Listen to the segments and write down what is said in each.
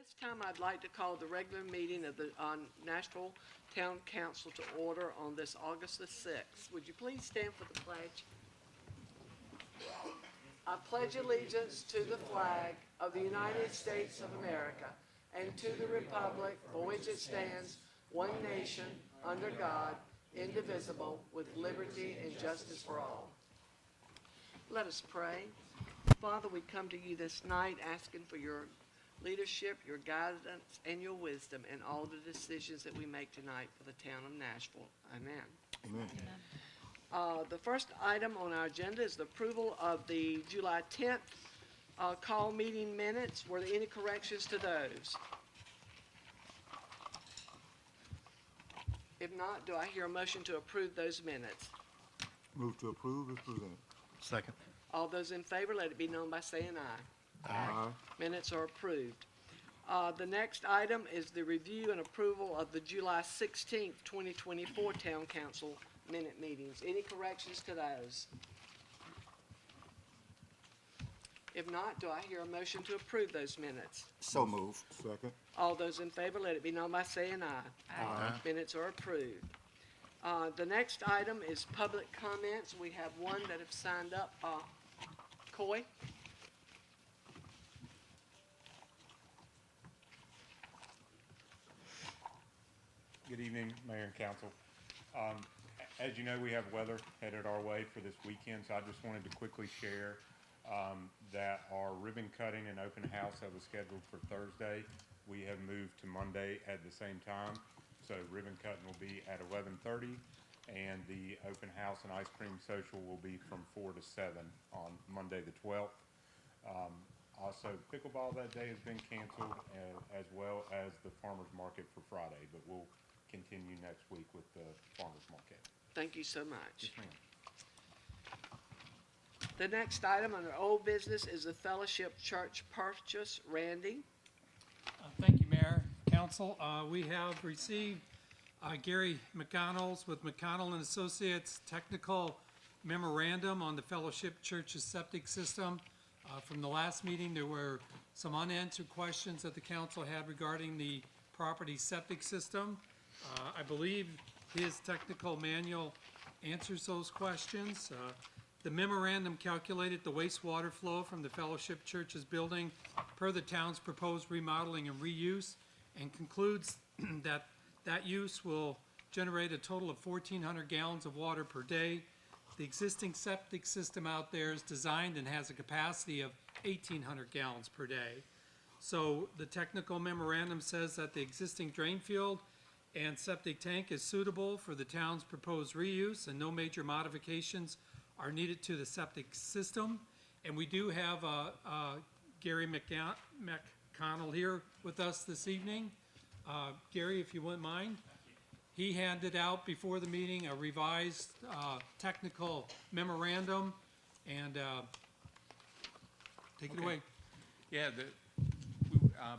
This time I'd like to call the regular meeting of the Nashville Town Council to order on this August the 6th. Would you please stand for the pledge? I pledge allegiance to the flag of the United States of America and to the republic for which it stands, one nation, under God, indivisible, with liberty and justice for all. Let us pray. Father, we come to you this night asking for your leadership, your guidance, and your wisdom in all the decisions that we make tonight for the town of Nashville. Amen. Amen. The first item on our agenda is the approval of the July 10th call meeting minutes. Were there any corrections to those? If not, do I hear a motion to approve those minutes? Move to approve as presented. Second. All those in favor, let it be known by saying aye. Aye. Minutes are approved. The next item is the review and approval of the July 16th, 2024 Town Council minute meetings. Any corrections to those? If not, do I hear a motion to approve those minutes? So moved. Second. All those in favor, let it be known by saying aye. Aye. Minutes are approved. The next item is public comments. We have one that have signed up. Coy? Good evening, Mayor and Council. As you know, we have weather headed our way for this weekend, so I just wanted to quickly share that our ribbon cutting and open house that was scheduled for Thursday, we have moved to Monday at the same time. So ribbon cutting will be at 11:30, and the open house and ice cream social will be from 4 to 7 on Monday the 12th. Also, pickleball that day has been canceled, as well as the farmer's market for Friday, but we'll continue next week with the farmer's market. Thank you so much. Yes, ma'am. The next item under old business is the Fellowship Church purchase. Randy? Thank you, Mayor, Council. We have received Gary McConnell's with McConnell and Associates technical memorandum on the Fellowship Church's septic system. From the last meeting, there were some unanswered questions that the council had regarding the property septic system. I believe his technical manual answers those questions. The memorandum calculated the wastewater flow from the Fellowship Church's building per the town's proposed remodeling and reuse, and concludes that use will generate a total of 1,400 gallons of water per day. The existing septic system out there is designed and has a capacity of 1,800 gallons per day. So the technical memorandum says that the existing drain field and septic tank is suitable for the town's proposed reuse, and no major modifications are needed to the septic system. And we do have Gary McConnell here with us this evening. Gary, if you wouldn't mind. He handed out before the meeting a revised technical memorandum, and take it away. Yeah,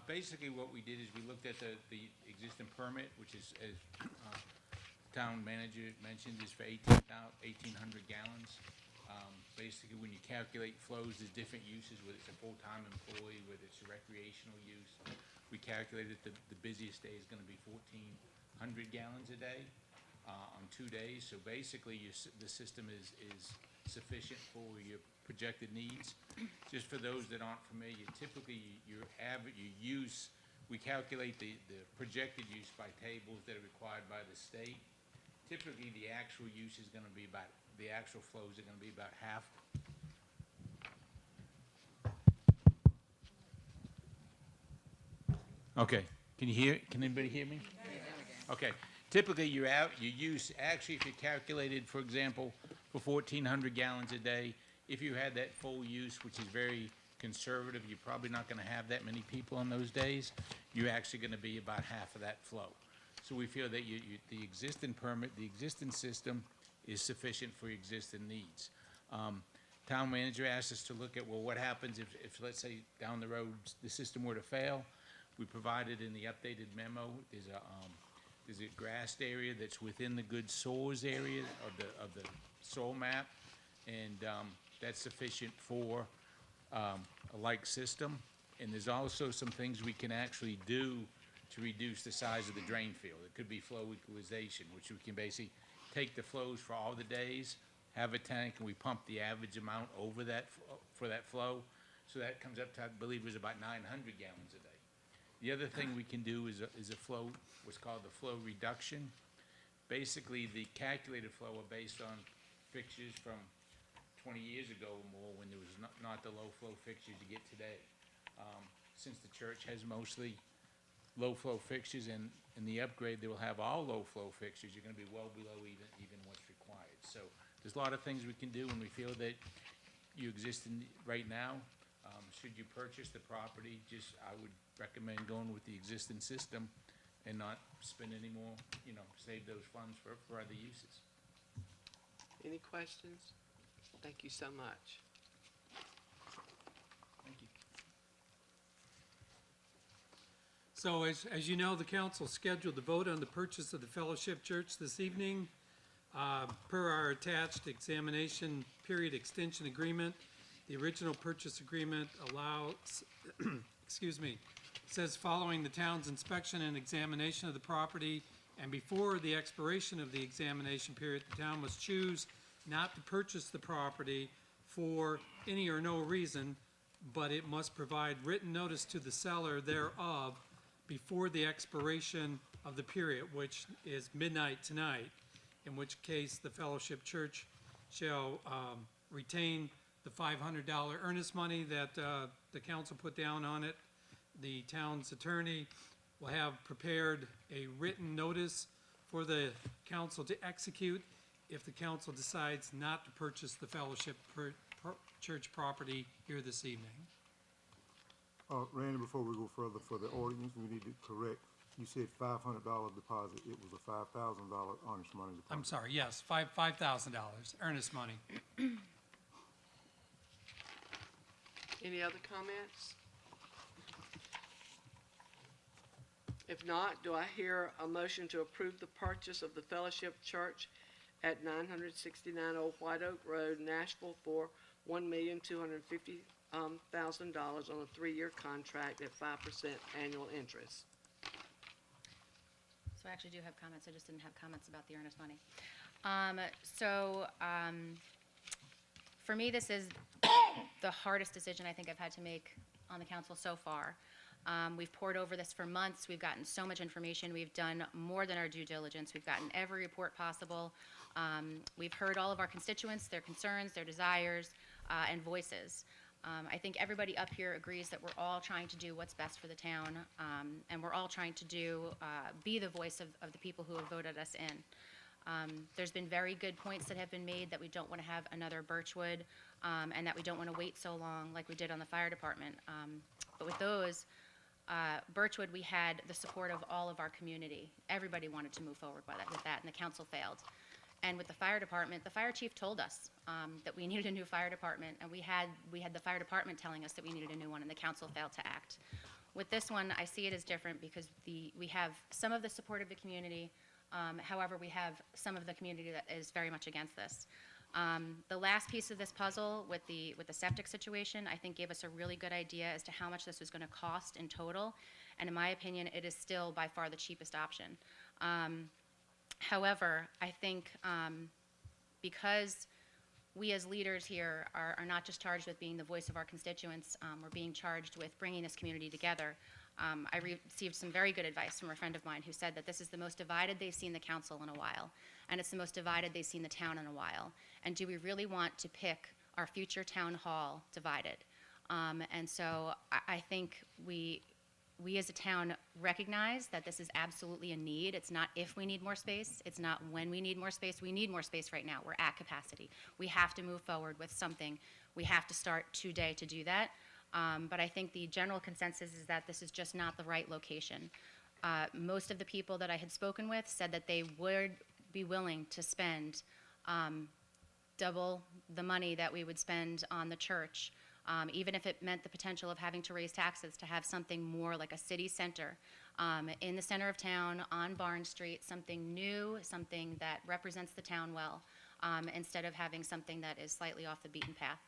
basically what we did is we looked at the existing permit, which is, as town manager mentioned, is for 1,800 gallons. Basically, when you calculate flows, there's different uses, whether it's a full-time employee, whether it's a recreational use. We calculated the busiest day is going to be 1,400 gallons a day on 2 days. So basically, the system is sufficient for your projected needs. Just for those that aren't familiar, typically your use, we calculate the projected use by tables that are required by the state. Typically, the actual use is going to be about, the actual flows are going to be about half. Okay, can anybody hear me? Okay, typically your use, actually if you calculated, for example, for 1,400 gallons a day, if you had that full use, which is very conservative, you're probably not going to have that many people on those days, you're actually going to be about half of that flow. So we feel that the existing permit, the existing system is sufficient for existing needs. Town manager asked us to look at, well, what happens if let's say down the road the system were to fail. We provided in the updated memo, there's a grassed area that's within the good soils area of the soil map, and that's sufficient for a like system. And there's also some things we can actually do to reduce the size of the drain field. It could be flow equalization, which we can basically take the flows for all the days, have a tank, and we pump the average amount over that, for that flow. So that comes up to, I believe it was about 900 gallons a day. The other thing we can do is a flow, what's called the flow reduction. Basically, the calculated flow are based on fixtures from 20 years ago or more, when there was not the low flow fixtures you get today. Since the church has mostly low flow fixtures, and in the upgrade, they will have all low flow fixtures, you're gonna be well below even what's required. So there's a lot of things we can do, and we feel that you exist in, right now. Should you purchase the property, I would recommend going with the existing system and not spend any more, save those funds for other uses. Any questions? Thank you so much. Thank you. So as you know, the council scheduled to vote on the purchase of the Fellowship Church this evening. Per our attached examination period extension agreement, the original purchase agreement allows, says following the town's inspection and examination of the property and before the expiration of the examination period, the town must choose not to purchase the property for any or no reason, but it must provide written notice to the seller thereof before the expiration of the period, which is midnight tonight, in which case the Fellowship Church shall retain the $500 earnest money that the council put down on it. The town's attorney will have prepared a written notice for the council to execute if the council decides not to purchase the Fellowship Church property here this evening. Randy, before we go further, for the audience, we need to correct, you said $500 deposit, it was a $5,000 earnest money deposit. I'm sorry, yes, $5,000 earnest money. Any other comments? If not, do I hear a motion to approve the purchase of the Fellowship Church at 969 Old White Oak Road, Nashville, for $1,250,000 on a 3-year contract at 5% annual interest? So I actually do have comments, I just didn't have comments about the earnest money. For me, this is the hardest decision I think I've had to make on the council so far. We've poured over this for months, we've gotten so much information, we've done more than our due diligence, we've gotten every report possible. We've heard all of our constituents, their concerns, their desires, and voices. I think everybody up here agrees that we're all trying to do what's best for the town, and we're all trying to be the voice of the people who have voted us in. There's been very good points that have been made that we don't want to have another Birchwood, and that we don't want to wait so long like we did on the fire department. But with those, Birchwood, we had the support of all of our community. Everybody wanted to move forward with that, and the council failed. And with the fire department, the fire chief told us that we needed a new fire department, and we had the fire department telling us that we needed a new one, and the council failed to act. With this one, I see it as different because we have some of the support of the community. However, we have some of the community that is very much against this. The last piece of this puzzle with the septic situation, I think gave us a really good idea as to how much this was going to cost in total. And in my opinion, it is still by far the cheapest option. However, I think because we as leaders here are not just charged with being the voice of our constituents, we're being charged with bringing this community together. I received some very good advice from a friend of mine who said that this is the most divided they've seen the council in a while, and it's the most divided they've seen the town in a while. And do we really want to pick our future town hall divided? And so I think we as a town recognize that this is absolutely a need. It's not if we need more space. It's not when we need more space. We need more space right now. We're at capacity. We have to move forward with something. We have to start today to do that. But I think the general consensus is that this is just not the right location. Most of the people that I had spoken with said that they would be willing to spend double the money that we would spend on the church, even if it meant the potential of having to raise taxes to have something more like a city center in the center of town on Barn Street, something new, something that represents the town well, instead of having something that is slightly off the beaten path.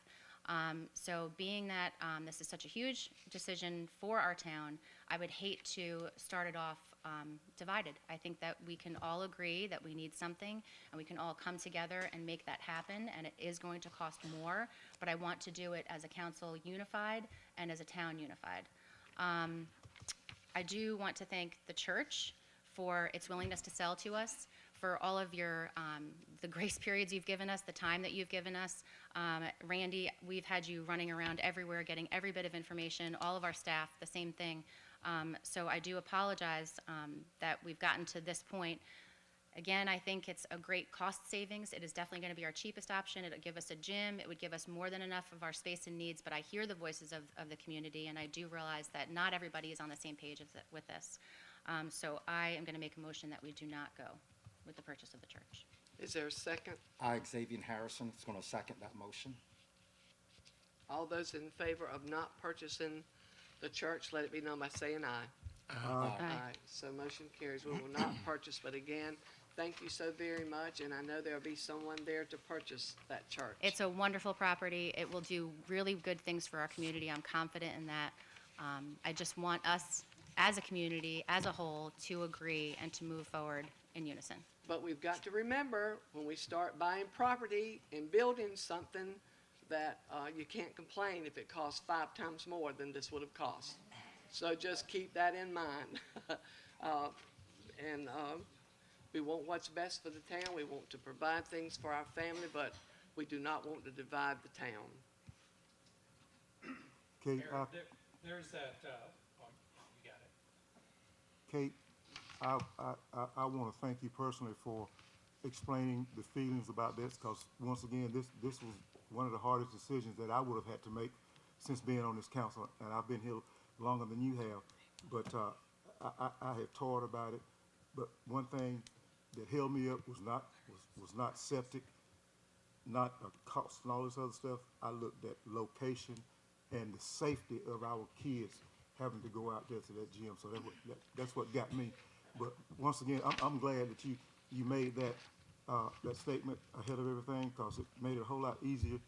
So being that this is such a huge decision for our town, I would hate to start it off divided. I think that we can all agree that we need something, and we can all come together and make that happen, and it is going to cost more, but I want to do it as a council unified and as a town unified. I do want to thank the church for its willingness to sell to us, for all of your, the grace periods you've given us, the time that you've given us. Randy, we've had you running around everywhere, getting every bit of information, all of our staff, the same thing. So I do apologize that we've gotten to this point. Again, I think it's a great cost savings. It is definitely going to be our cheapest option. It'll give us a gym. It would give us more than enough of our space and needs, but I hear the voices of the community, and I do realize that not everybody is on the same page with this. So I am going to make a motion that we do not go with the purchase of the church. Is there a second? I, Xavier Harrison, is going to second that motion. All those in favor of not purchasing the church, let it be known by saying aye. Aye. So motion carries. We will not purchase, but again, thank you so very much, and I know there'll be someone there to purchase that church. It's a wonderful property. It will do really good things for our community. I'm confident in that. I just want us, as a community, as a whole, to agree and to move forward in unison. But we've got to remember, when we start buying property and building something, that you can't complain if it costs 5 times more than this would have cost. So just keep that in mind. We want what's best for the town. We want to provide things for our family, but we do not want to divide the town. Kate, There's that, oh, you got it. Kate, I want to thank you personally for explaining the feelings about this, because once again, this was one of the hardest decisions that I would have had to make since being on this council, and I've been here longer than you have. But I have toiled about it. But one thing that held me up was not septic, not a cost and all this other stuff. I looked at location and the safety of our kids having to go out there to that gym. So that's what got me. But once again, I'm glad that you made that statement ahead of everything, because it made it a whole lot easier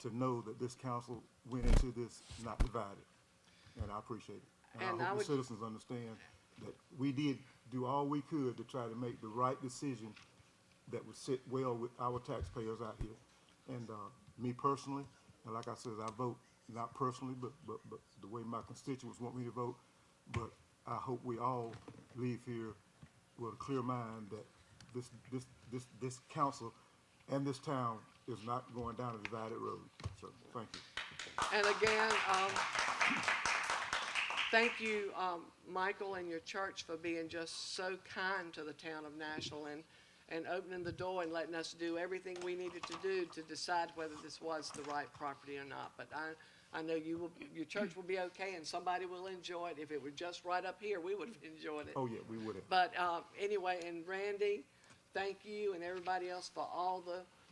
to know that this council went into this not divided. And I appreciate it. And I hope the citizens understand that we did do all we could to try to make the right decision that would sit well with our taxpayers out here. And me personally, and like I said, I vote not personally, but the way my constituents want me to vote. But I hope we all leave here with a clear mind that this council and this town is not going down a divided road. So thank you. And again, thank you, Michael, and your church for being just so kind to the town of Nashville and opening the door and letting us do everything we needed to do to decide whether this was the right property or not. But I know your church will be okay, and somebody will enjoy it. If it were just right up here, we would have enjoyed it. Oh yeah, we would have. But anyway, and Randy, thank you, and everybody else for all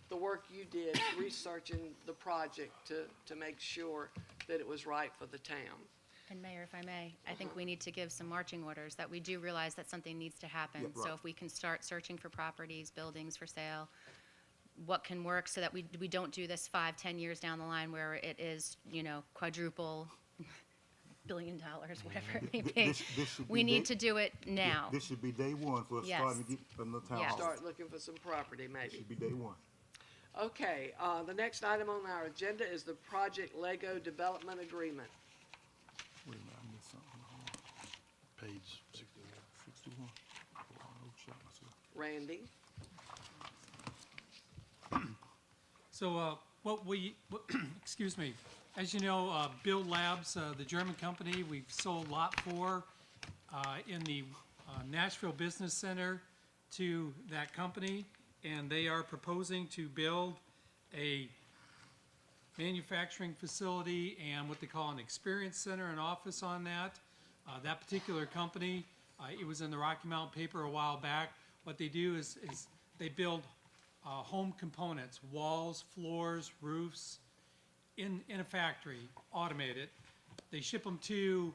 the work you did researching the project to make sure that it was right for the town. And Mayor, if I may, I think we need to give some marching orders that we do realize that something needs to happen. Yeah, right. So if we can start searching for properties, buildings for sale, what can work so that we don't do this 5-10 years down the line where it is, quadruple $1 billion, whatever it may be. This should be We need to do it now. This should be day one for us Yes. starting to get from the town Yes. hall. Start looking for some property, maybe. Should be day one. Okay, the next item on our agenda is the Project Lego Development Agreement. Wait a minute, I missed something. Hold on. Page 61. 61. Oh, I shot myself. Randy? So excuse me, as you know, Build Labs, the German company, we've sold Lot 4 in the Nashville Business Center to that company, and they are proposing to build a manufacturing facility and what they call an experience center and office on that. That particular company, it was in the Rocky Mountain paper a while back. What they do is they build home components, walls, floors, roofs, in a factory, automated. They ship them to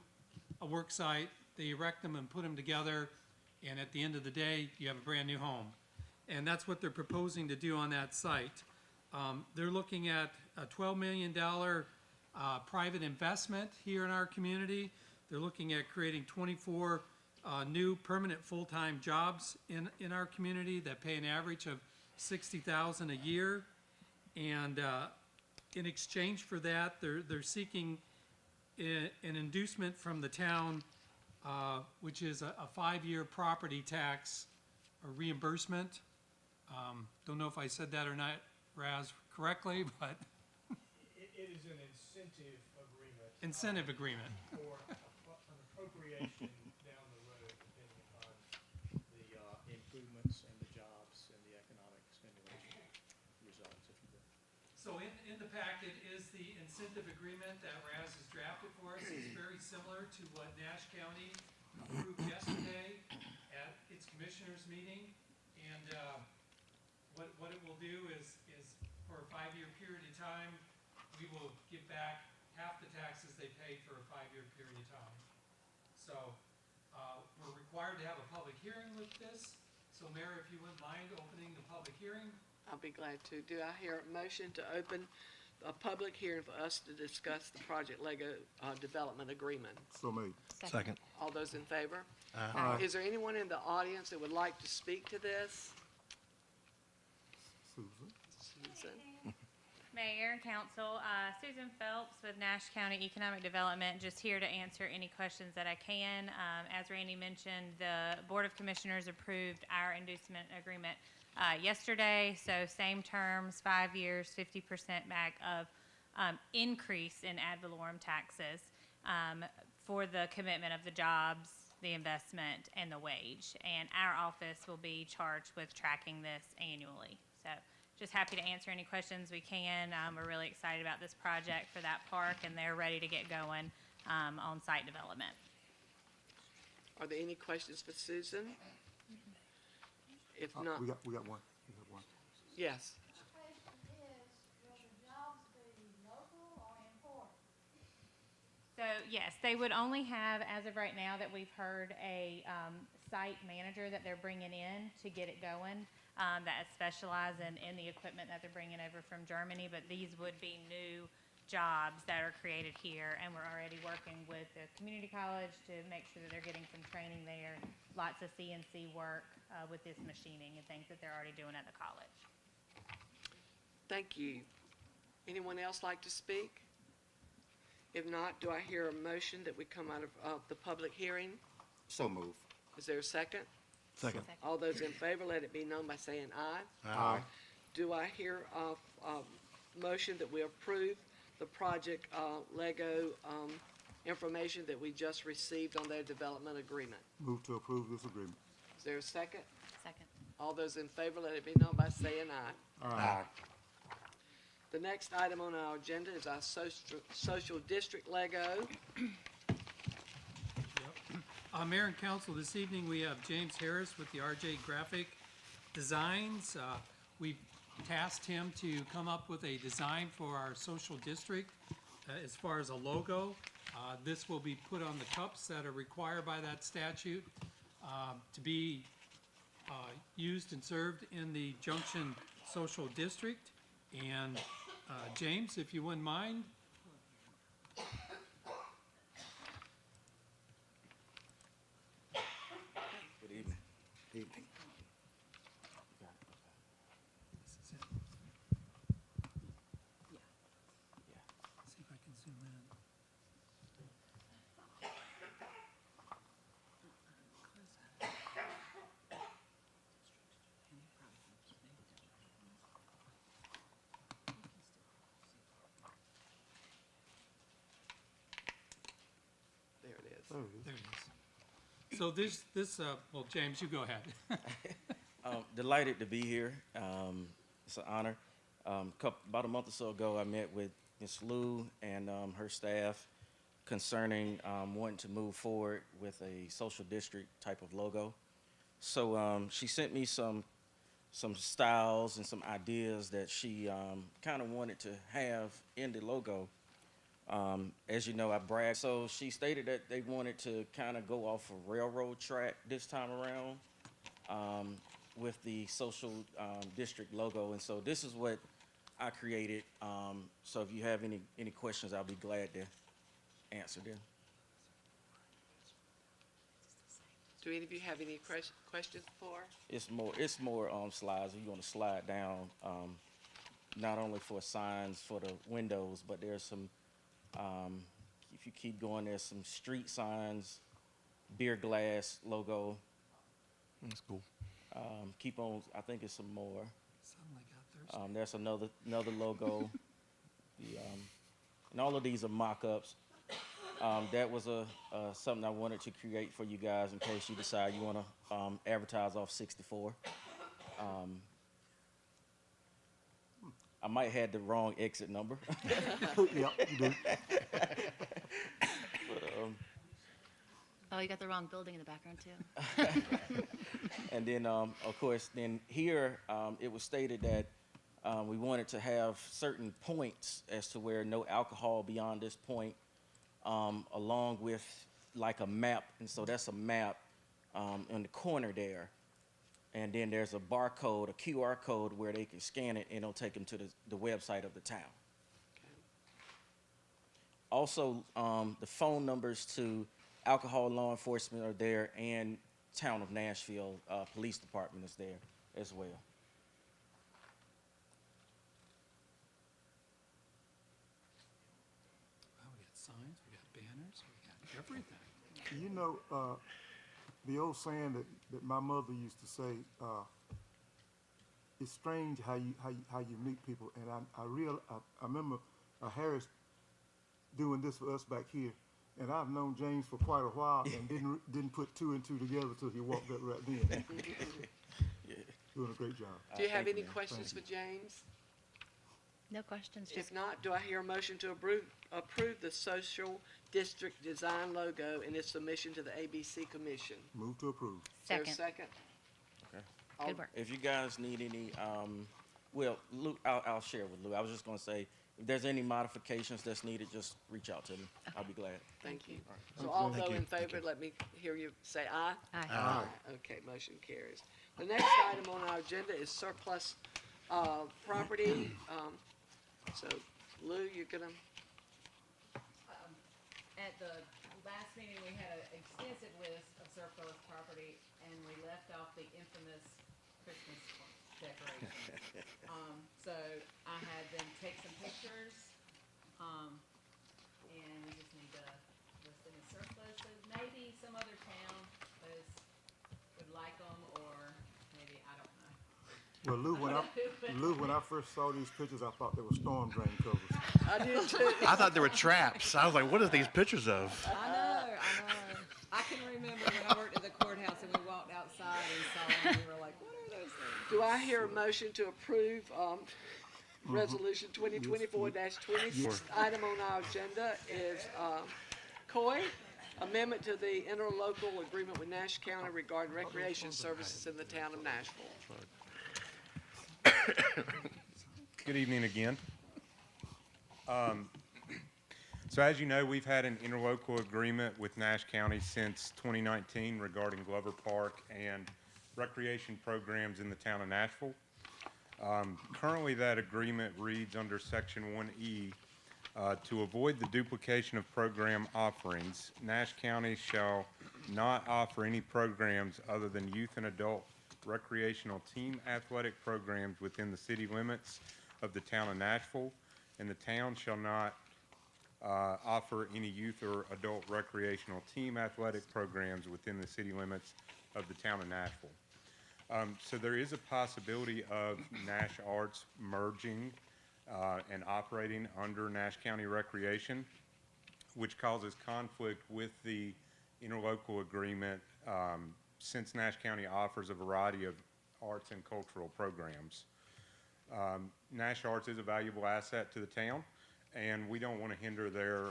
a work site, they erect them and put them together, and at the end of the day, you have a brand new home. And that's what they're proposing to do on that site. They're looking at a $12 million private investment here in our community. They're looking at creating 24 new permanent full-time jobs in our community that pay an average of $60,000 a year. And in exchange for that, they're seeking an inducement from the town, which is a 5-year property tax reimbursement. Don't know if I said that or not, Raz, correctly, but It is an incentive agreement. incentive agreement. For an appropriation down the road, depending upon the improvements and the jobs and the economic stimulation results, if you will. So in the packet is the incentive agreement that Raz has drafted for us. It's very similar to what Nash County approved yesterday at its commissioners' meeting. And what it will do is for a 5-year period of time, we will give back half the taxes they paid for a 5-year period of time. So we're required to have a public hearing with this. So Mayor, if you wouldn't mind opening the public hearing. I'll be glad to. Do I hear a motion to open a public hearing for us to discuss the Project Lego development agreement? So made. Second. All those in favor? Aye. Is there anyone in the audience that would like to speak to this? Susan? Susan? Mayor and Council, Susan Phelps with Nash County Economic Development, just here to answer any questions that I can. As Randy mentioned, the Board of Commissioners approved our inducement agreement yesterday, so same terms, 5 years, 50% back of increase in ad valorem taxes for the commitment of the jobs, the investment, and the wage. And our office will be charged with tracking this annually. So just happy to answer any questions we can. We're really excited about this project for that park, and they're ready to get going on site development. Are there any questions for Susan? If not, We got one. We got one. yes. The question is, will the jobs be local or imported? So yes, they would only have, as of right now that we've heard, a site manager that they're bringing in to get it going, that specialize in the equipment that they're bringing over from Germany. But these would be new jobs that are created here, and we're already working with the community college to make sure that they're getting some training there. Lots of CNC work with this machining and things that they're already doing at the college. Thank you. Anyone else like to speak? If not, do I hear a motion that we come out of the public hearing? So move. Is there a second? Second. All those in favor, let it be known by saying aye. Aye. Do I hear a motion that we approve the Project Lego information that we just received on their development agreement? Move to approve this agreement. Is there a second? Second. All those in favor, let it be known by saying aye. Aye. The next item on our agenda is our social district Lego. Mayor and Council, this evening we have James Harris with the RJ Graphic Designs. We've tasked him to come up with a design for our social district as far as a logo. This will be put on the cups that are required by that statute to be used and served in the Junction Social District. And James, if you wouldn't mind. Good evening. Evening. This is it. See if I can zoom in. There it is. There it is. There it is. So well, James, you go ahead. Delighted to be here. It's an honor. About a month or so ago, I met with Ms. Lou and her staff concerning wanting to move forward with a social district type of logo. So she sent me some styles and some ideas that she kind of wanted to have in the logo. As you know, I brag. So she stated that they wanted to kind of go off a railroad track this time around with the social district logo. And so this is what I created. So if you have any questions, I'll be glad to answer them. Do any of you have any questions for? It's more slides. You want to slide down, not only for signs for the windows, but there's some, if you keep going, there's some street signs, beer glass logo. That's cool. Keep on, I think it's some more. Suddenly got thirsty. There's another logo. And all of these are mock-ups. That was something I wanted to create for you guys in case you decide you want to advertise off 64. I might have had the wrong exit number. Yeah, you do. But, Oh, you got the wrong building in the background too. and then, of course, then here it was stated that we wanted to have certain points as to where no alcohol beyond this point, along with like a map. And so that's a map in the corner there. And then there's a barcode, a QR code where they can scan it and it'll take them to the website of the town. Also, the phone numbers to alcohol law enforcement are there, and Town of Nashville Police Department is there as well. Oh, we got signs, we got banners, we got everything. You know, the old saying that my mother used to say, it's strange how you meet people. And I remember Harris doing this for us back here. And I've known James for quite a while and didn't put two and two together till he walked up right then. Yeah. Doing a great job. Do you have thank you, any ma'am. questions for James? No questions, just If not, do I hear a motion to approve the social district design logo and its submission to the ABC Commission? Move to approve. Is there a second. second? Okay. All- Good work. If you guys need any, well, Lou, I'll share with Lou. I was just going to say, if there's any modifications that's needed, just reach out to me. I'll be glad. Thank you. So all those in favor, let me hear you say aye. Aye. Okay, motion carries. The next item on our agenda is surplus property. So Lou, you're gonna, At the last meeting, we had an extensive list of surplus property, and we left off the infamous Christmas decorations. So I had them take some pictures, and we just need to list them as surplus. So maybe some other town would like them, or maybe, I don't know. Well, Lou, when I first saw these pictures, I thought they were storm drain covers. I did too. I thought they were traps. I was like, what are these pictures of? I know. I can remember when I worked at the courthouse and we walked outside and saw them, and we were like, what are those things? Do I hear a motion to approve Resolution 2024-20? Item on our agenda is COI, amendment to the interlocal agreement with Nash County regarding recreation services in the town of Nashville. Good evening again. So as you know, we've had an interlocal agreement with Nash County since 2019 regarding Glover Park and recreation programs in the town of Nashville. Currently, that agreement reads under Section 1E, to avoid the duplication of program offerings, Nash County shall not offer any programs other than youth and adult recreational team athletic programs within the city limits of the town of Nashville, and the town shall not offer any youth or adult recreational team athletic programs within the city limits of the town of Nashville. So there is a possibility of Nash Arts merging and operating under Nash County Recreation, which causes conflict with the interlocal agreement since Nash County offers a variety of arts and cultural programs. Nash Arts is a valuable asset to the town, and we don't want to hinder their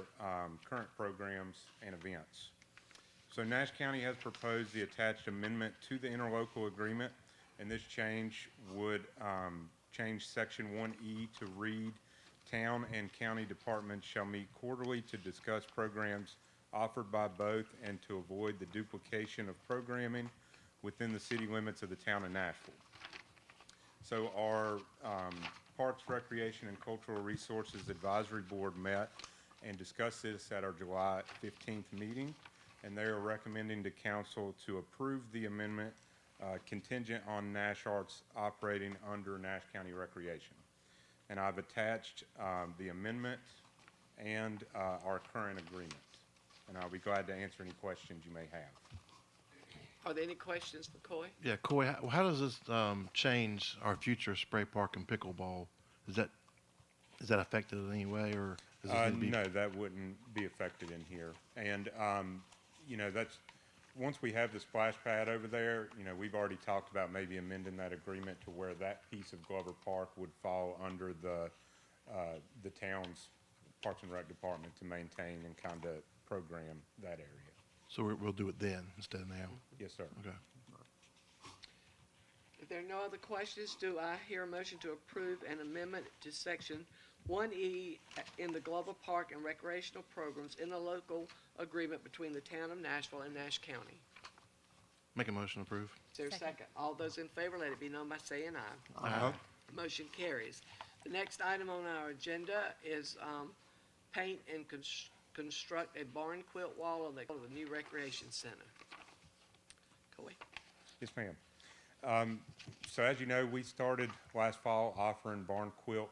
current programs and events. So Nash County has proposed the attached amendment to the interlocal agreement, and this change would change Section 1E to read, town and county departments shall meet quarterly to discuss programs offered by both and to avoid the duplication of programming within the city limits of the town of Nashville. So our Parks, Recreation, and Cultural Resources Advisory Board met and discussed this at our July 15th meeting, and they are recommending to council to approve the amendment contingent on Nash Arts operating under Nash County Recreation. And I've attached the amendment and our current agreement, and I'll be glad to answer any questions you may have. Are there any questions for Coy? Yeah, Coy, how does this change our future spray park and pickleball? Is that affected in any way, or does this need to be? No, that wouldn't be affected in here. And, you know, that's, once we have the splash pad over there, you know, we've already talked about maybe amending that agreement to where that piece of Glover Park would fall under the town's Parks and Rec Department to maintain and kind of program that area. So we'll do it then instead of now? Yes, sir. Okay. If there are no other questions, do I hear a motion to approve an amendment to section 1E in the Glover Park and recreational programs in the local agreement between the town of Nashville and Nash County? Make a motion to approve. Is there a second? All those in favor, let it be known by saying aye. Aye. Motion carries. The next item on our agenda is paint and construct a barn quilt wall on the new recreation center. Coy? Yes, ma'am. So as you know, we started last fall offering barn quilt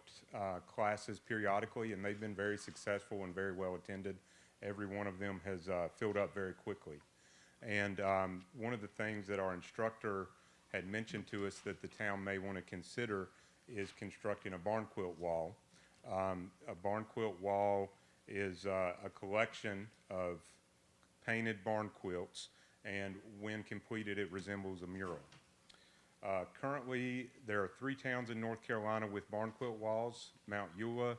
classes periodically, and they've been very successful and very well attended. Every one of them has filled up very quickly. And one of the things that our instructor had mentioned to us that the town may want to consider is constructing a barn quilt wall. A barn quilt wall is a collection of painted barn quilts, and when completed, it resembles a mural. Currently, there are 3 towns in North Carolina with barn quilt walls: Mount Eula,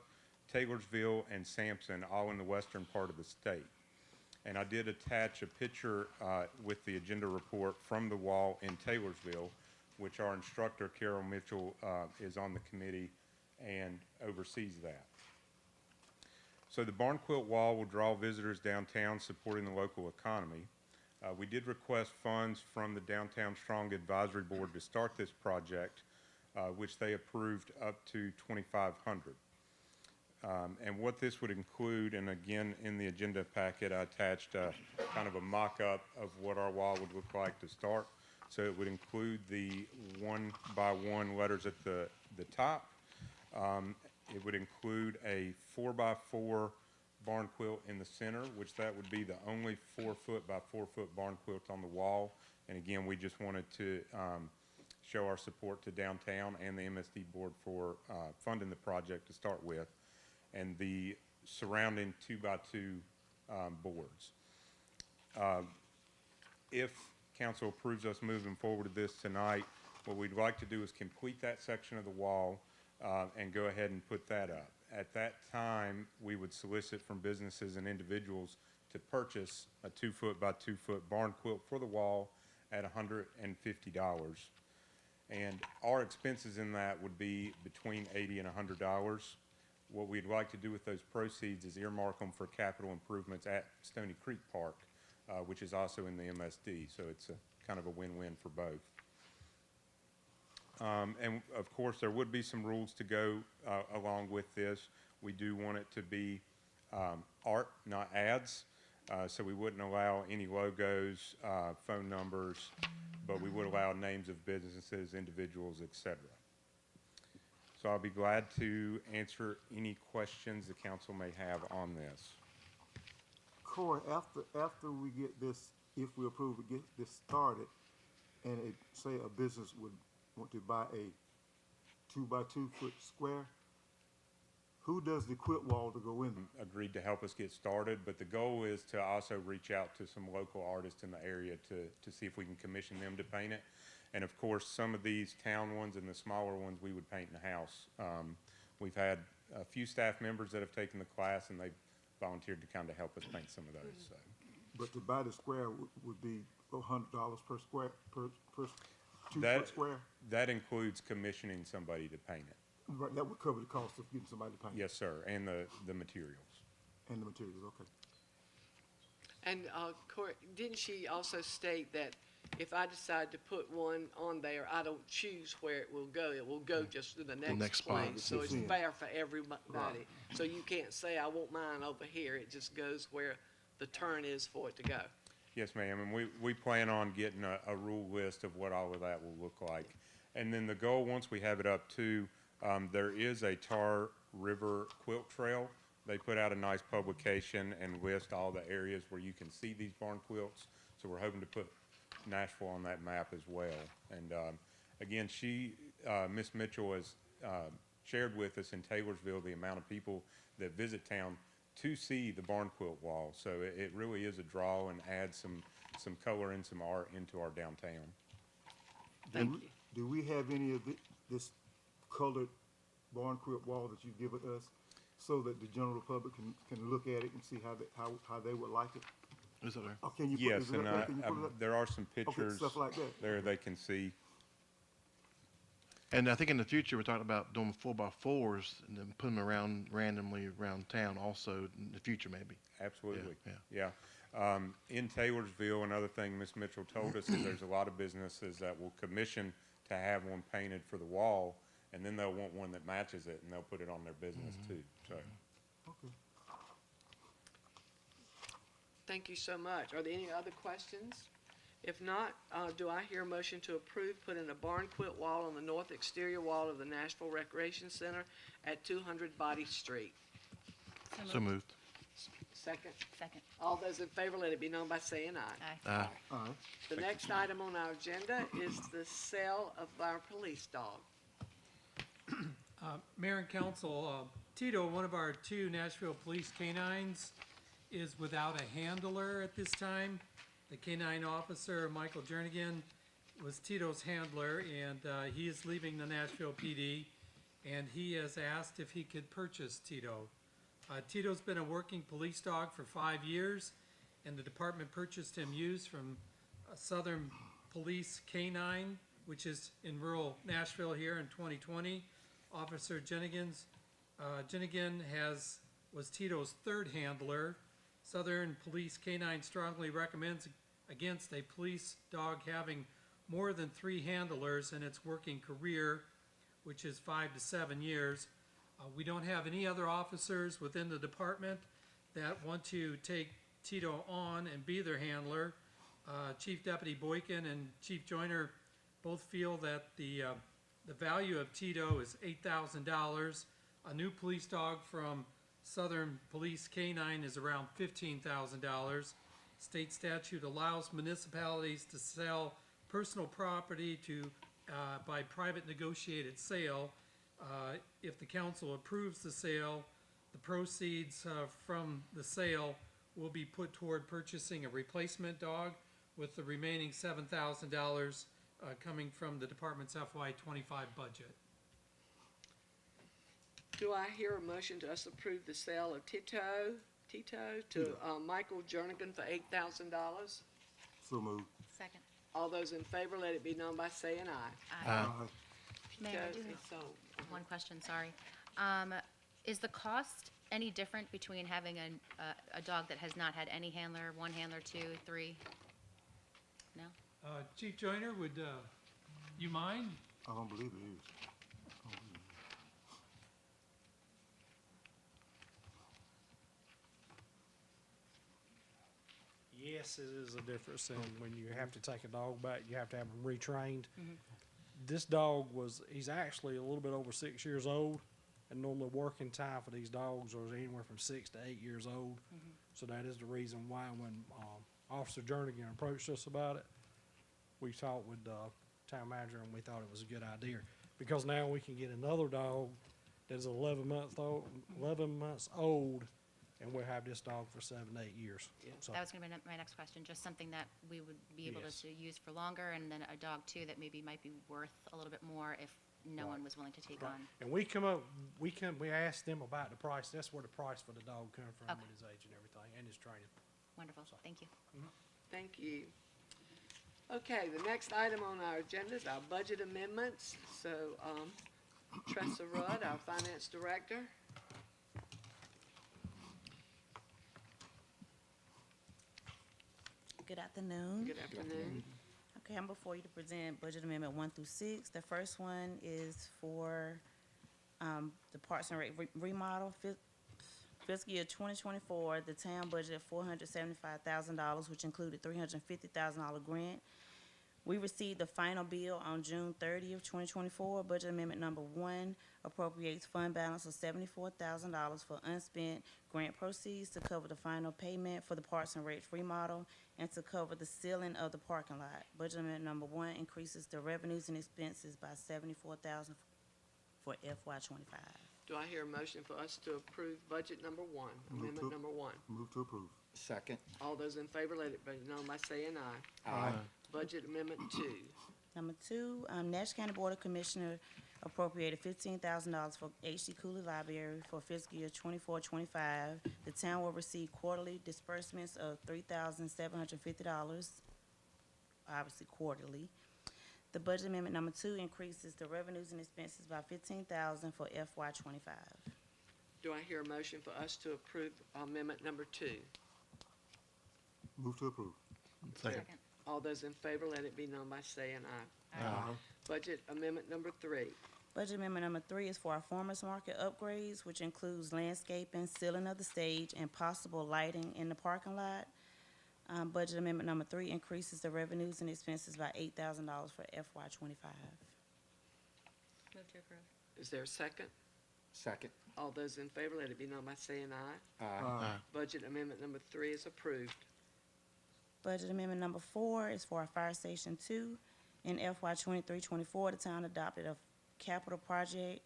Taylorsville, and Sampson, all in the western part of the state. And I did attach a picture with the agenda report from the wall in Taylorsville, which our instructor, Carol Mitchell, is on the committee and oversees that. So the barn quilt wall will draw visitors downtown, supporting the local economy. We did request funds from the Downtown Strong Advisory Board to start this project, which they approved up to $2,500. And what this would include, and again, in the agenda packet, I attached kind of a mock-up of what our wall would look like to start. So it would include the 1x1 letters at the top. It would include a 4x4 barn quilt in the center, which that would be the only 4-foot by 4-foot barn quilt on the wall. And again, we just wanted to show our support to downtown and the MSD board for funding the project to start with, and the surrounding 2x2 boards. If council approves us moving forward with this tonight, what we'd like to do is complete that section of the wall and go ahead and put that up. At that time, we would solicit from businesses and individuals to purchase a 2-foot by 2-foot barn quilt for the wall at $150. And our expenses in that would be between $80 and $100. What we'd like to do with those proceeds is earmark them for capital improvements at Stony Creek Park, which is also in the MSD. So it's a kind of a win-win for both. And of course, there would be some rules to go along with this. We do want it to be art, not ads. So we wouldn't allow any logos, phone numbers, but we would allow names of businesses, individuals, etc. So I'll be glad to answer any questions the council may have on this. Corey, after we get this, if we approve it, get this started, and say a business would want to buy a 2x2-foot square, who does the quilt wall to go in? Agreed to help us get started, but the goal is to also reach out to some local artists in the area to see if we can commission them to paint it. And of course, some of these town ones and the smaller ones we would paint in the house. We've had a few staff members that have taken the class, and they've volunteered to kind of help us paint some of those. So. But to buy the square would be $100 per square, per 2-foot square? That includes commissioning somebody to paint it. Right, that would cover the cost of getting somebody to paint it? Yes, sir, and the materials. And the materials, okay. And Corey, didn't she also state that if I decide to put one on there, I don't choose where it will go. It will go just to the next next spot. place. So it's Yeah. fair for everybody. So you can't say, I want mine over here. It just goes where the turn is for it to go. Yes, ma'am, and we plan on getting a rule list of what all of that will look like. And then the goal, once we have it up too, there is a Tar River Quilt Trail. They put out a nice publication and list all the areas where you can see these barn quilts. So we're hoping to put Nashville on that map as well. And again, Miss Mitchell has shared with us in Taylorsville the amount of people that visit town to see the barn quilt wall. So it really is a draw and adds some color and some art into our downtown. Thank you. Do we have any of this colored barn quilt wall that you give us so that the general public can look at it and see how they would like it? Is it there? Or can you put, Yes, is it and up there? Can you put it up? there are some pictures stuff like that. there they can see. And I think in the future, we're talking about doing 4x4s and then putting them around randomly around town also in the future maybe. Absolutely. Yeah, In Taylorsville, another thing Ms. Mitchell told us is there's a lot of businesses that will commission to have one painted for the wall, and then they'll want one that matches it, and they'll put it on their business too. So, Okay. Thank you so much. Are there any other questions? If not, do I hear a motion to approve putting a barn quilt wall on the north exterior wall of the Nashville Recreation Center at 200 Body Street? So moved. Second. Second. All those in favor, let it be known by saying aye. Aye. All right. The next item on our agenda is the sale of our police dog. Mayor and council, Tito, one of our 2 Nashville police canines, is without a handler at this time. The canine officer, Michael Jernigan, was Tito's handler, and he is leaving the Nashville PD, and he has asked if he could purchase Tito. Tito's been a working police dog for 5 years, and the department purchased him used from Southern Police Canine, which is in rural Nashville here in 2020. Officer Jernigan was Tito's 3rd handler. Southern Police Canine strongly recommends against a police dog having more than 3 handlers in its working career, which is 5 to 7 years. We don't have any other officers within the department that want to take Tito on and be their handler. Chief Deputy Boykin and Chief Joyner both feel that the value of Tito is $8,000. A new police dog from Southern Police Canine is around $15,000. State statute allows municipalities to sell personal property by private negotiated sale. If the council approves the sale, the proceeds from the sale will be put toward purchasing a replacement dog, with the remaining $7,000 coming from the department's FY25 budget. Do I hear a motion to us approve the sale of Tito to Michael Jernigan for $8,000? So moved. Second. All those in favor, let it be known by saying aye. Aye. Aye. Mayor, I Tito do is sold. one question, sorry. Is the cost any different between having a dog that has not had any handler, 1 handler, 2, 3? No? Chief Joyner, would you mind? I don't believe it is. Yes, it is a difference, and when you have to take a dog back, you have to have him retrained. This dog he's actually a little bit over 6 years old, and normally working time for these dogs are anywhere from 6 to 8 years old. So that is the reason why when Officer Jernigan approached us about it, we talked with the town manager and we thought it was a good idea. Because now we can get another dog that's 11 months old, and we'll have this dog for 7 to 8 years. So, That was going to be my next question, just something that we would be able Yes. to use for longer, and then a dog too that maybe might be worth a little bit more if no one was willing to take right. on. And we asked them about the price. That's where the price for the dog come from Okay. with his age and everything, and his training. Wonderful, thank you. Thank you. Okay, the next item on our agenda is our budget amendments. So, Tressa Rudd, our finance director. Good afternoon. Good afternoon. Okay, I'm before you to present Budget Amendment 1 through 6. The first one is for the Parks and Rec remodel. Fiscal year 2024, the town budgeted $475,000, which included $350,000 grant. We received the final bill on June 30th, 2024. Budget Amendment Number 1 appropriates fund balance of $74,000 for unspent grant proceeds to cover the final payment for the Parks and Rec remodel and to cover the ceiling of the parking lot. Budget Amendment Number 1 increases the revenues and expenses by $74,000 for FY25. Do I hear a motion for us to approve budget number 1, Move amendment to- number 1? Move to approve. Second. All those in favor, let it be known by saying aye. Aye. Budget amendment 2. Number 2, Nash County Board of Commissioners appropriated $15,000 for H.D. Cooley Library for fiscal year 24-25. The town will receive quarterly disbursements of $3,750, obviously quarterly. The budget amendment number 2 increases the revenues and expenses by $15,000 for FY25. Do I hear a motion for us to approve amendment number 2? Move to approve. Second. All those in favor, let it be known by saying aye. Aye. Budget amendment number 3. Budget amendment number 3 is for our farmers market upgrades, which includes landscaping, ceiling of the stage, and possible lighting in the parking lot. Budget amendment number 3 increases the revenues and expenses by $8,000 for FY25. Move to approve. Is there a second? Second. All those in favor, let it be known by saying aye. Aye. Budget amendment number 3 is approved. Budget amendment number 4 is for our fire station 2. In FY 23-24, the town adopted a capital project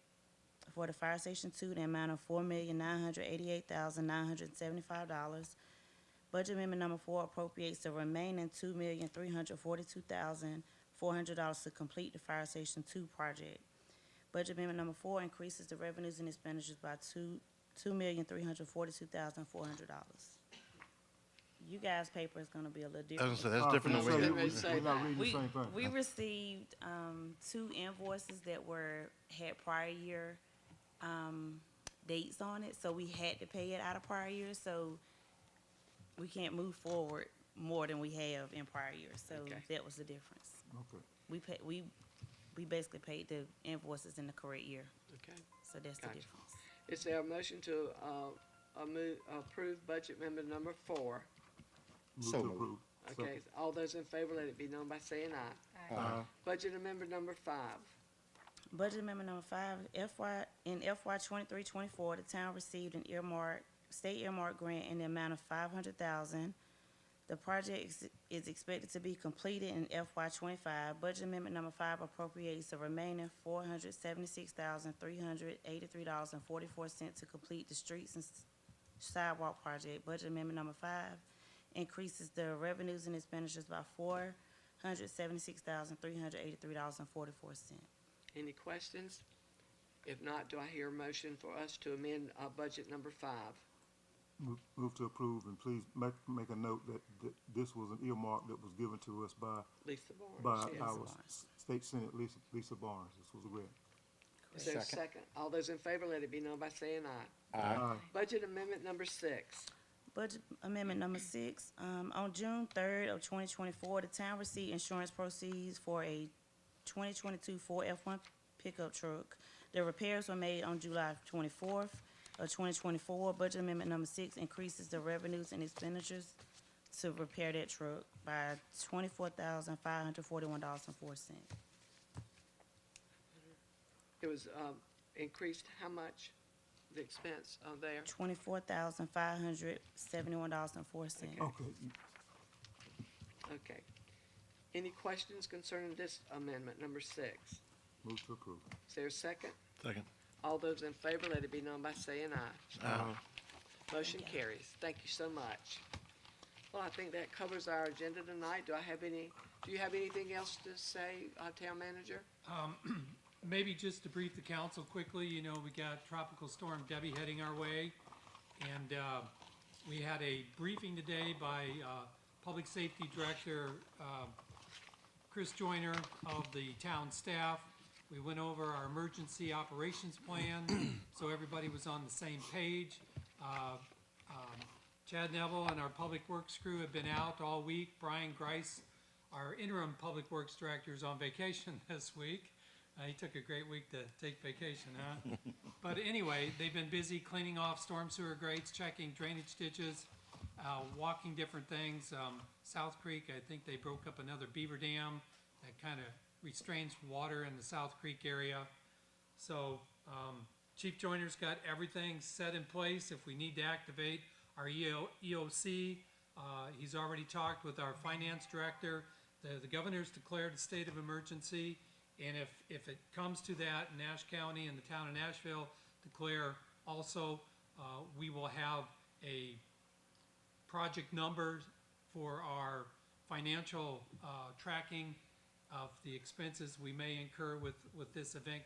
for the fire station 2, the amount of $4,988,975. Budget amendment number 4 appropriates the remaining $2,342,400 to complete the fire station 2 project. Budget amendment number 4 increases the revenues and expenditures by $2,342,400. You guys' paper is gonna be a little I different. was gonna say, that's different So than you- we Ready to say we're not that. reading the same thing. We received 2 invoices that had prior year dates on it, so we had to pay it out of prior years, so we can't move forward more than we have in prior years, so Okay. that was the difference. Okay. We basically paid the invoices in the correct year, Okay. so that's the Gotcha. difference. Is there a motion to approve budget amendment number 4? Move So to moved. approve. Okay, all those in favor, let it be known by saying aye. Aye. Budget amendment number 5. Budget amendment number 5, in FY 23-24, the town received an state earmark grant in the amount of $500,000. The project is expected to be completed in FY 25. Budget amendment number 5 appropriates the remaining $476,383.44 to complete the streets and sidewalk project. Budget amendment number 5 increases the revenues and expenditures by $476,383.44. Any questions? If not, do I hear a motion for us to amend budget number 5? Move to approve, and please make a note that this was an earmark that was given to us by Lisa Barnes. by yes. our state senate Lisa Barnes. This was a grant. Is there a Second. second? All those in favor, let it be known by saying aye. Aye. Budget amendment number 6. Budget amendment number 6, on June 3rd of 2024, the town received insurance proceeds for a 2022 Ford F-1 pickup truck. The repairs were made on July 24th of 2024. Budget amendment number 6 increases the revenues and expenditures to repair that truck by $24,541.04. It was increased how much, the expense there? $24,571.04. Okay. Okay. Any questions concerning this amendment, number 6? Move to approve. Is there a second? Second. All those in favor, let it be known by saying aye. Motion carries. Thank you so much. Well, I think that covers our agenda tonight. Do you have anything else to say, Town Manager? Maybe just to brief the council quickly, you know, we got Tropical Storm Debbie heading our way. And we had a briefing today by Public Safety Director Chris Joyner of the town staff. We went over our emergency operations plan, so everybody was on the same page. Chad Neville and our Public Works crew have been out all week. Brian Grice, our interim Public Works Director is on vacation this week. He took a great week to take vacation, huh? But anyway, they've been busy cleaning off storm sewer grates, checking drainage ditches, walking different things. South Creek, I think they broke up another beaver dam that kind of restrains water in the South Creek area. So Chief Joyner's got everything set in place. If we need to activate our EOC, he's already talked with our finance director. The governor's declared a state of emergency, and if it comes to that, Nash County and the town of Nashville declare also, we will have a project number for our financial tracking of the expenses we may incur with this event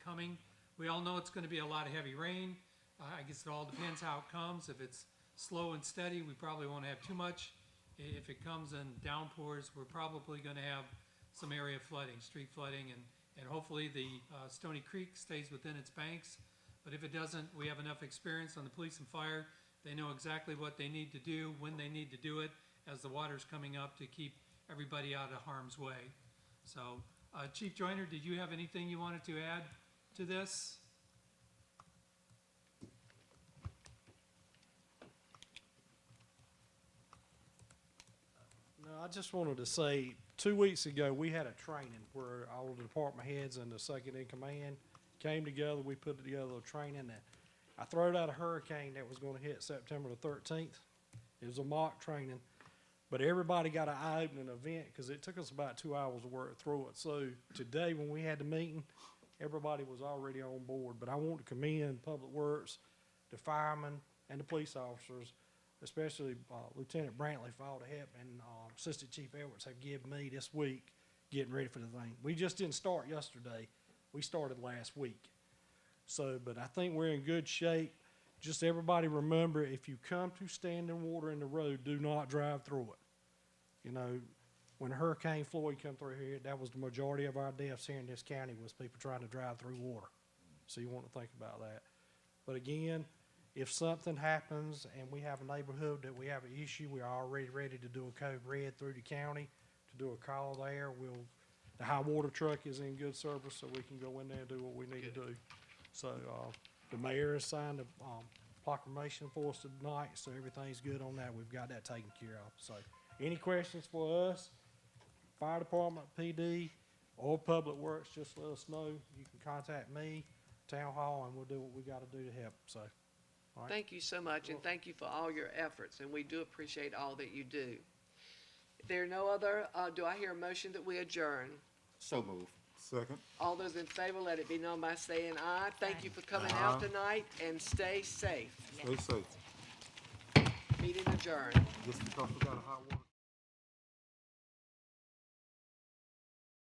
coming. We all know it's going to be a lot of heavy rain. I guess it all depends how it comes. If it's slow and steady, we probably won't have too much. If it comes in downpours, we're probably going to have some area flooding, street flooding, and hopefully the Stony Creek stays within its banks. But if it doesn't, we have enough experience on the police and fire. They know exactly what they need to do, when they need to do it, as the water's coming up, to keep everybody out of harm's way. So, Chief Joyner, did you have anything you wanted to add to this? No, I just wanted to say, 2 weeks ago, we had a training where all the department heads and the second in command came together. We put together a training that I throwed out a hurricane that was gonna hit September the 13th. It was a mock training, but everybody got an eye-opening event because it took us about 2 hours to work through it. So today, when we had the meeting, everybody was already on board. But I want to commend Public Works, the firemen, and the police officers, especially Lieutenant Brantley, for all the help, and Assistant Chief Edwards have given me this week getting ready for the thing. We just didn't start yesterday. We started last week. So, but I think we're in good shape. Just everybody remember, if you come to standing water in the road, do not drive through it. You know, when Hurricane Floyd come through here, that was the majority of our deaths here in this county, was people trying to drive through water. So you want to think about that. But again, if something happens and we have a neighborhood that we have an issue, we're already ready to do a code red through the county, to do a call there. The high water truck is in good service, so we can go in there and do what we need to do. So, the mayor has signed a proclamation for us tonight, so everything's good on that. We've got that taken care of. So, any questions for us, fire department, PD, or Public Works, just let us know. You can contact me, town hall, and we'll do what we gotta do to help, so. All right. Thank you so much, and thank you for all your efforts, and we do appreciate all that you do. If there are no other, do I hear a motion that we adjourn? So move. Second. All those in favor, let it be known by saying aye. Thank you for coming out tonight, and stay safe. Stay safe. Meeting adjourned. Just because we got a hot water.